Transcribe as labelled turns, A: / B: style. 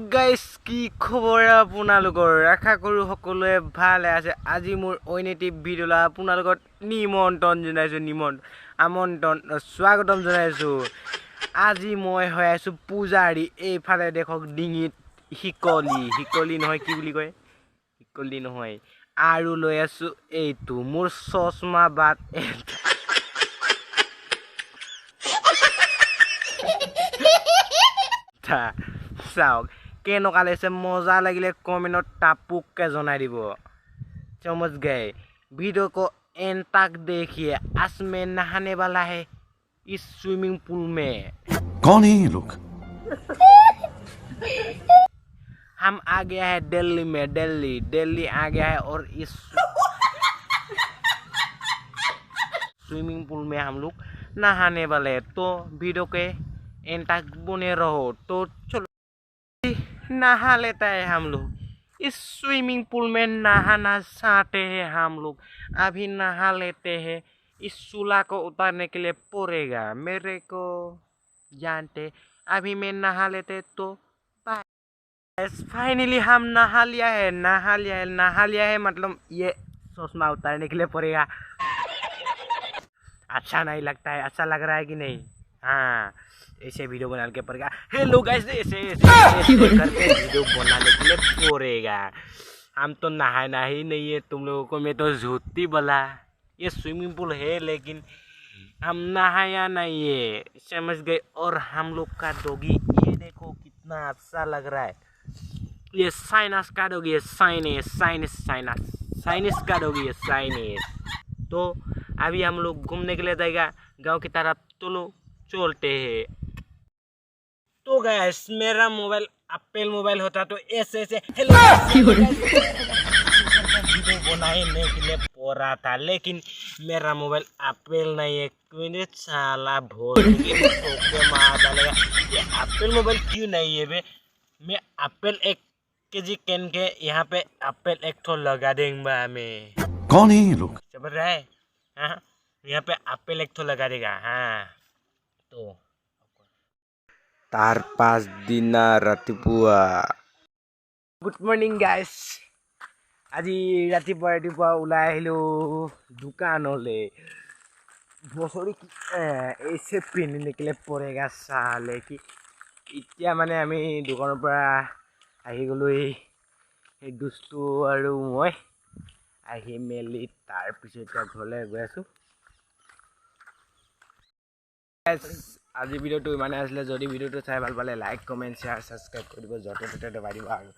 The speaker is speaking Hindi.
A: গাইস কি খবৰ আপোনালোকৰ আশা কৰো সকলোৱে ভালে আছে আজি মোৰ ঐনিটিভ ভিডিঅ'লা আপোনালোকৰ নিমন্ত্ৰণ জনাইছো আমন্ত্ৰণ স্বাগতম জনাইছো আজি মই হৈ আছো পূজাৰী এইফালে দেখক ডিঙিত হিকলি নহয় কি বুলি কয় হিকলি নহয় আৰু লৈ আছো এইটো মোৰ চশমা বাট চাওক কেনেকুৱা লাগিছে মজা লাগিলে কমেন্টত टापुक जनाई দিব समझ गए वीडियो को एंड तक देखिए आज मैं नहाने वाला है इस स्विमिंग पूल में
B: कौन है ये लोग
A: हम आ गया है दिल्ली में दिल्ली आ गया है और इस स्विमिंग पूल में हम लोग नहाने वाले हैं तो वीडियो के एंड तक बने रहो तो चलो नहा लेता है हम लोग इस स्विमिंग पूल में नहाना चाहते हैं हम लोग अभी नहा लेते हैं इस चूल्हा को उतारने के लिए पड़ेगा मेरे को जानते अभी मैं नहा लेते तो फाइनली हम नहा लिया है मतलब ये चश्मा उतारने के लिए पड़ेगा अच्छा नहीं लगता है अच्छा लग रहा है कि नहीं हाँ ऐसे वीडियो बनाने के पड़ेगा हेलो गाइस ऐसे करके वीडियो बनाने के लिए पड़ेगा हम तो नहाना ही नहीं है तुम लोगों को मैं तो झूठी बोला ये स्विमिंग पूल है लेकिन हम नहाया नहीं है समझ गए और हम लोग का डॉगी ये देखो कितना अच्छा लग रहा है ये साइनस का डॉगी है साइनस का डॉगी है साइनस तो अभी हम लोग घूमने के लिए जाएगा गांव की तरफ तो चलते हैं तो गाइस मेरा मोबाइल एप्पल मोबाइल होता तो ऐसे हेलो वीडियो बनाने के लिए पड़ा था लेकिन मेरा मोबाइल एप्पल नहीं है मैंने साला भोल के मार डालेगा ये एप्पल मोबाइल क्यों नहीं है बे मैं एप्पल 1 केजी कैन के यहाँ पे एप्पल 1 तो लगा देंगे हमें
B: कौन है ये लोग
A: समझ रहा है हाँ यहाँ पे एप्पल 1 तो लगा देगा हाँ तो तार 5 दिन रातिपुआ गुड मॉर्निंग गाइस আজি ৰাতিপুৱা ওলাই আহিলো দোকানলে বছৰি ऐसे पहनने के लिए पड़ेगा साले कि এতিয়া মানে আমি দোকানৰ পৰা আহি গলো এই দুষ্টু আৰু মই আহি মেলি তাৰ পিছত ঘৰলৈ গৈ আছো আজি ভিডিওটো ইমানে আছিলে যদি ভিডিওটো চাই ভাল পালে লাইক কমেন্ট শেয়ার সাবস্ক্রাইব কৰি দিব যতে ততে দবাই দিব আৰু